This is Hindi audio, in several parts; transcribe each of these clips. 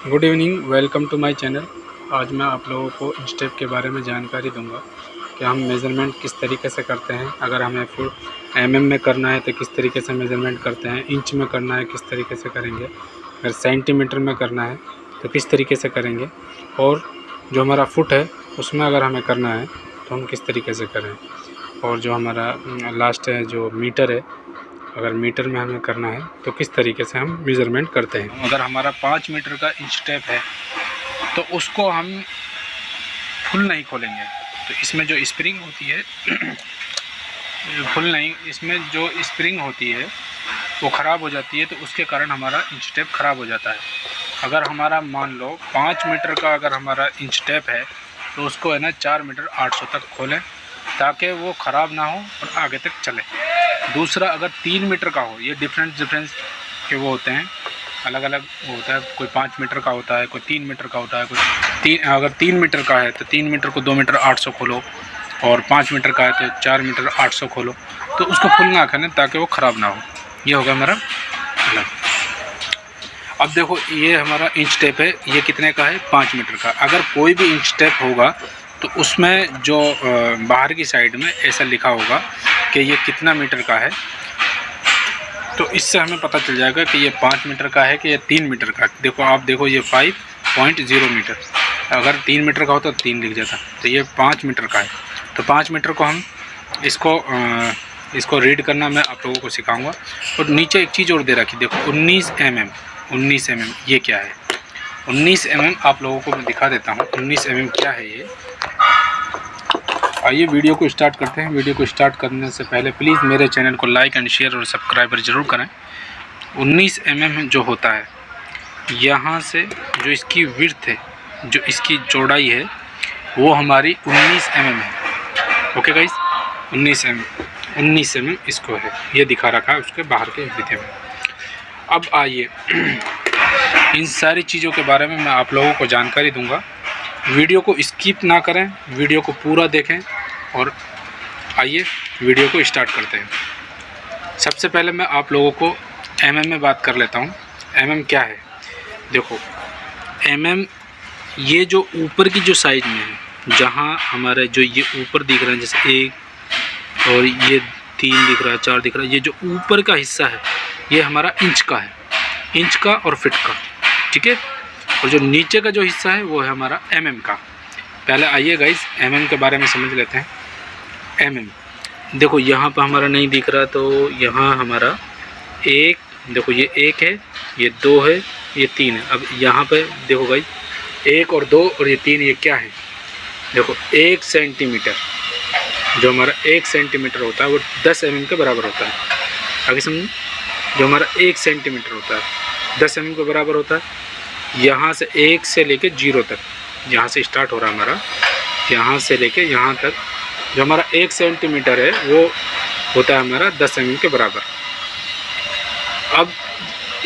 Good evening, welcome to my channel. आज मैं आप लोगों को इंचटेप के बारे में जानकारी दूंगा कि हम मेज़रमेंट किस तरीके से करते हैं। अगर हमें फुट एमएम में करना है तो किस तरीके से मेज़रमेंट करते हैं, इंच में करना है किस तरीके से करेंगे, अगर सेंटीमीटर में करना है तो किस तरीके से करेंगे, और जो हमारा फुट है उसमें अगर हमें करना है तो हम किस तरीके से करें, और जो हमारा लास्ट है जो मीटर है, अगर मीटर में हमें करना है तो किस तरीके से हम मेज़रमेंट करते हैं। अगर हमारा 5 मीटर का इंच टेप है तो उसको हम फुल नहीं खोलेंगे, तो इसमें जो स्प्रिंग होती है फुल नहीं, इसमें जो स्प्रिंग होती है वो ख़राब हो जाती है, तो उसके कारण हमारा इंच टेप ख़राब हो जाता है। अगर हमारा मान लो 5 मीटर का अगर हमारा इंच टेप है तो उसको है ना 4 मीटर 800 तक खोलें ताकि वो ख़राब ना हो और आगे तक चले। दूसरा, अगर 3 मीटर का हो, ये डिफरेंस के वो होते हैं, अलग अलग वो होता है, कोई 5 मीटर का होता है, कोई 3 मीटर का होता है, अगर 3 मीटर का है तो 3 मीटर को 2 मीटर 800 खोलो, और 5 मीटर का है तो 4 मीटर 800 खोलो, तो उसको फुल ना करें ताकि वो ख़राब ना हो। ये होगा हमारा अलग। अब देखो, ये हमारा इंच टेप है, ये कितने का है? 5 मीटर का। अगर कोई भी इंच टेप होगा तो उसमें जो बाहर की साइड में ऐसा लिखा होगा कि ये कितना मीटर का है, तो इससे हमें पता चल जाएगा कि ये 5 मीटर का है कि ये 3 मीटर का। देखो, आप देखो, ये 5.0 मीटर, अगर 3 मीटर का होता तो 3 लिख जाता, तो ये 5 मीटर का है। तो 5 मीटर को हम इसको रीड करना मैं आप लोगों को सिखाऊंगा। और नीचे एक चीज़ और दे रखी, देखो 19 mm। ये क्या है 19 mm? आप लोगों को मैं दिखा देता हूँ 19 mm क्या है ये। आइए वीडियो को स्टार्ट करते हैं। वीडियो को स्टार्ट करने से पहले प्लीज़ मेरे चैनल को लाइक एंड शेयर और सब्सक्राइबर ज़रूर करें। 19 mm जो होता है, यहाँ से जो इसकी विड्थ है, जो इसकी चौड़ाई है, वो हमारी 19 mm है। ओके गाइस, 19 mm इसको है, ये दिखा रखा है उसके बाहर के हिस्से में। अब आइए इन सारी चीज़ों के बारे में मैं आप लोगों को जानकारी दूंगा। वीडियो को स्किप ना करें, वीडियो को पूरा देखें, और आइए वीडियो को स्टार्ट करते हैं। सबसे पहले मैं आप लोगों को एमएम में बात कर लेता हूँ। एमएम क्या है? देखो, एमएम ये जो ऊपर की जो साइड में है, जहाँ हमारे जो ये ऊपर दिख रहा है, जैसे 1 और ये 3 दिख रहा है, 4 दिख रहा है, ये जो ऊपर का हिस्सा है ये हमारा इंच का है, इंच का और फिट का, ठीक है। और जो नीचे का जो हिस्सा है वो है हमारा एमएम का। पहले आइए गाइस एमएम के बारे में समझ लेते हैं। एमएम देखो, यहाँ पर हमारा नहीं दिख रहा, तो यहाँ हमारा 1, देखो ये 1 है, ये 2 है, ये 3 है। अब यहाँ पे देखो गाइस, 1 और 2 और ये 3, ये क्या है? देखो 1 सेंटीमीटर, जो हमारा 1 सेंटीमीटर होता है वो 10 mm के बराबर होता है। आगे समझो, जो हमारा 1 सेंटीमीटर होता है 10 mm के बराबर होता है। यहाँ से 1 से लेके 0 तक, यहाँ से स्टार्ट हो रहा है हमारा, यहाँ से लेके यहाँ तक जो हमारा 1 सेंटीमीटर है वो होता है हमारा 10 mm के बराबर। अब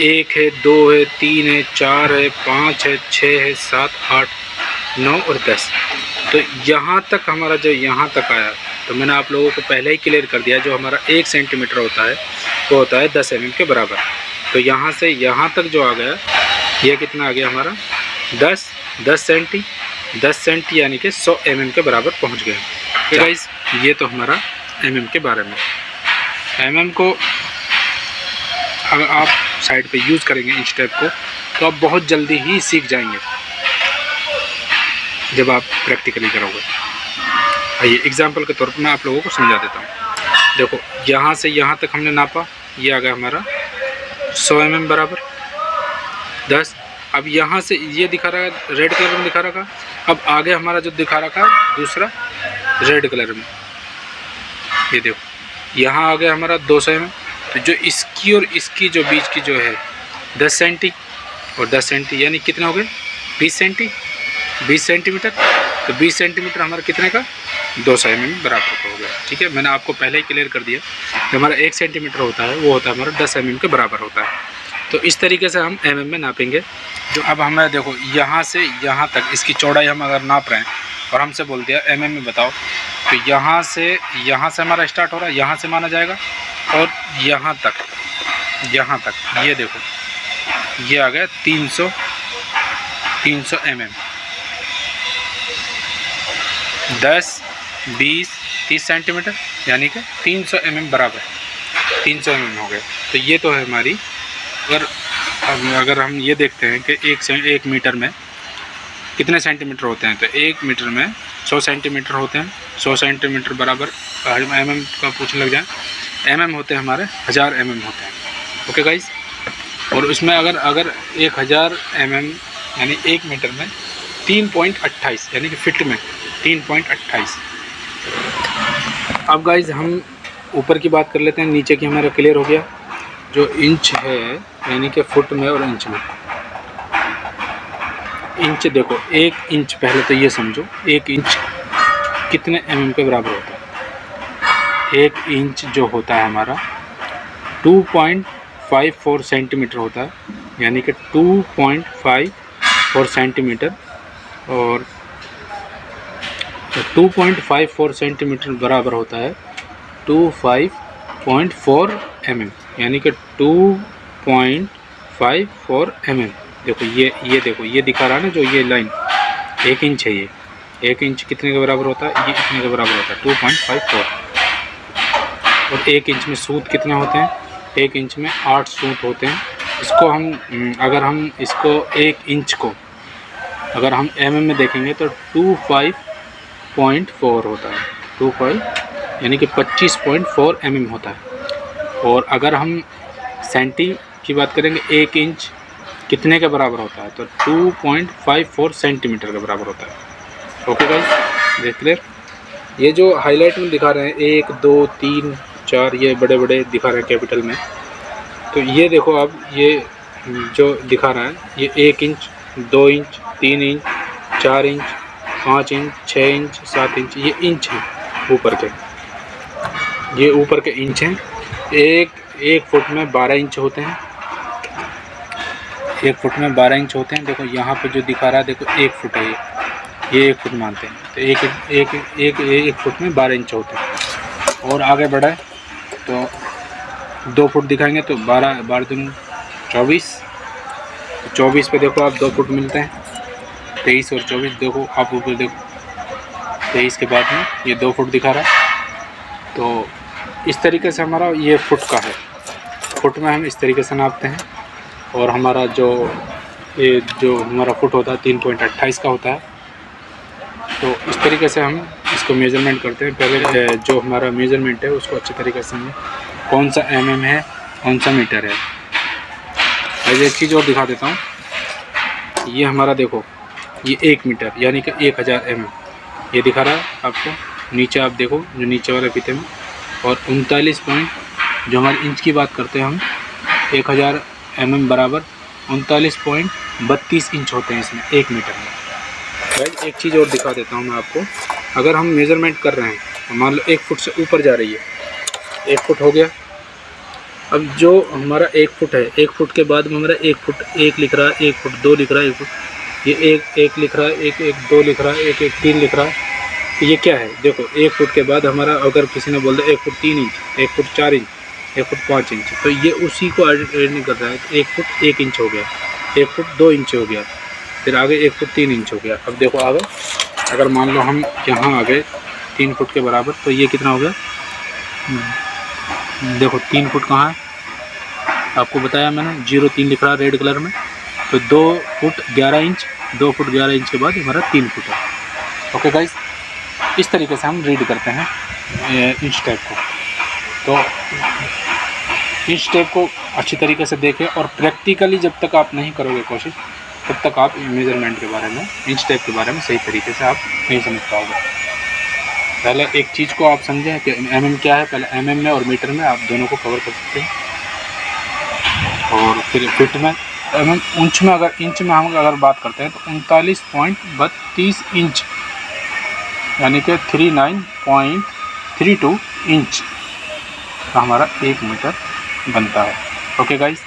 1 है, 2 है, 3 है, 4 है, 5 है, 6 है, 7, 8, 9 और 10। तो यहाँ तक हमारा जो यहाँ तक आया, तो मैंने आप लोगों को पहले ही क्लियर कर दिया, जो हमारा 1 सेंटीमीटर होता है वो होता है 10 mm के बराबर। तो यहाँ से यहाँ तक जो आ गया, ये कितना आ गया हमारा? 10 सेंटी यानी कि 100 mm के बराबर पहुँच गया। तो गाइस, ये तो हमारा mm के बारे में। mm को अगर आप साइड पे यूज़ करेंगे इंच टेप को, तो आप बहुत जल्दी ही सीख जाएंगे जब आप प्रैक्टिकली करोगे। आइए एग्जांपल के तौर पर मैं आप लोगों को समझा देता हूँ। देखो, यहाँ से यहाँ तक हमने नापा, ये आ गया हमारा 100 mm बराबर 10। अब यहाँ से ये दिखा रहा है, रेड कलर में दिखा रखा। अब आगे हमारा जो दिखा रखा है दूसरा रेड कलर में, ये देखो यहाँ आ गया हमारा 200 mm। तो जो इसकी और इसकी जो बीच की जो है 10 सेंटी और 10 सेंटी, यानी कितने हो गए? 20 सेंटीमीटर। तो 20 सेंटीमीटर हमारा कितने का? 200 mm बराबर का हो गया, ठीक है। मैंने आपको पहले ही क्लियर कर दिया, जो हमारा 1 सेंटीमीटर होता है वो होता है हमारा 10 mm के बराबर होता है। तो इस तरीके से हम mm में नापेंगे। जो अब हमें देखो, यहाँ से यहाँ तक इसकी चौड़ाई हम अगर नाप रहे हैं और हमसे बोल दिया mm में बताओ, तो यहाँ से हमारा स्टार्ट हो रहा है, यहाँ से माना जाएगा, और यहाँ तक ये देखो, ये आ गया 300 mm। 10, 20, 30 सेंटीमीटर यानी कि 300 mm बराबर 300 mm हो गया। तो ये तो है हमारी। अगर हम ये देखते हैं कि एक मीटर में कितने सेंटीमीटर होते हैं, तो 1 मीटर में 100 सेंटीमीटर होते हैं। 100 सेंटीमीटर बराबर mm का पूछने लग जाए, mm होते हैं हमारे 1000 mm होते हैं। Okay guys. और उसमें अगर 1000 mm यानी 1 मीटर में 3.28 यानी कि फिट में 3.28। अब गाइस हम ऊपर की बात कर लेते हैं, नीचे की हमारा क्लियर हो गया। जो इंच है यानी कि फुट में और इंच में। इंच देखो, 1 इंच पहले तो ये समझो 1 इंच कितने mm के बराबर होता है। 1 इंच जो होता है हमारा 2.54 सेंटीमीटर होता है, यानी कि 2.54 सेंटीमीटर। और 2.54 सेंटीमीटर बराबर होता है 25.4 mm, यानी कि 2.54 mm। देखो ये देखो ये दिखा रहा है ना, जो ये लाइन 1 इंच है। ये 1 इंच कितने के बराबर होता है, ये कितने के बराबर होता है 2.54। और 1 इंच में सूत कितने होते हैं, 1 इंच में 8 सूत होते हैं। इसको हम अगर हम इसको 1 इंच को अगर हम mm में देखेंगे तो 25.4 होता है। 25 यानी कि 25.4 mm होता है। और अगर हम सेंटी की बात करेंगे, 1 इंच कितने के बराबर होता है, तो 2.54 सेंटीमीटर के बराबर होता है। ओके गाइस, देख ले ये जो हाईलाइट में दिखा रहे हैं 1, 2, 3, 4 ये बड़े बड़े दिखा रहे हैं कैपिटल में। तो ये देखो अब ये जो दिखा रहा है ये 1 inch, 2 inch, 3 inch, 4 inch, 5 inch, 6 inch, 7 inch, ये इंच हैं ऊपर के, ये ऊपर के इंच हैं। एक फुट में 12 इंच होते हैं। 1 फुट में 12 इंच होते हैं। देखो यहाँ पे जो दिखा रहा है, देखो 1 फुट है, ये 1 फुट मानते हैं। तो एक फुट में 12 इंच होते हैं। और आगे बढ़े तो 2 फुट दिखाएंगे तो 12 दूनी 24। 24 पे देखो आप 2 फुट मिलते हैं। 23 और 24 देखो आप ऊपर देखो, 23 के बाद में ये 2 फुट दिखा रहा है। तो इस तरीके से हमारा ये फुट का है। फुट में हम इस तरीके से नापते हैं। और हमारा जो हमारा फुट होता है 3.28 का होता है। तो इस तरीके से हम इसको मेज़रमेंट करते हैं। पहले जो हमारा मेज़रमेंट है उसको अच्छे तरीके से समझें, कौन सा mm है, कौन सा मीटर है। ऐसे एक चीज़ और दिखा देता हूँ। ये हमारा देखो ये 1 मीटर यानी कि 1000 mm ये दिखा रहा है आपको। नीचे आप देखो जो नीचे वाले फीते में, और 39 पॉइंट जो हमारी इंच की बात करते हैं हम 1000 mm बराबर 39.32 इंच होते हैं इसमें 1 मीटर में। गाइस एक चीज़ और दिखा देता हूँ मैं आपको। अगर हम मेज़रमेंट कर रहे हैं, मान लो 1 फुट से ऊपर जा रही है, 1 फुट हो गया। अब जो हमारा 1 फुट है, 1 फुट के बाद में हमारा 1 फुट 1 लिख रहा है, 1 फुट 2 लिख रहा है, 1 फुट ये 1 लिख रहा है, 1 2 लिख रहा है, 1 3 लिख रहा है। तो ये क्या है, देखो 1 फुट के बाद हमारा अगर किसी ने बोल दिया 1 foot 3 inch, 1 foot 4 inch, 1 foot 5 inch, तो ये उसी को ऐड नहीं कर रहा है। 1 फुट 1 इंच हो गया, 1 फुट 2 इंच हो गया, फिर आगे 1 फुट 3 इंच हो गया। अब देखो आगे अगर मान लो हम यहाँ आ गए 3 फुट के बराबर, तो ये कितना हो गया, देखो 3 फुट कहाँ है आपको बताया मैंने, 0.3 लिख रहा है रेड कलर में। तो 2 फुट 11 इंच, 2 फुट 11 इंच के बाद हमारा 3 फुट है। ओके गाइस, इस तरीके से हम रीड करते हैं इंच टेप को। तो इंच टेप को अच्छी तरीके से देखें, और प्रैक्टिकली जब तक आप नहीं करोगे कोशिश, तब तक आप मेज़रमेंट के बारे में, इंच टेप के बारे में सही तरीके से आप नहीं समझ पाओगे। पहले एक चीज़ को आप समझें कि mm क्या है। पहले mm में और मीटर में आप दोनों को कवर कर सकते हैं। और फिर फिट में, इंच में हम अगर बात करते हैं तो 39.32 इंच यानी कि 39.32 इंच का हमारा 1 मीटर बनता है। Okay guys,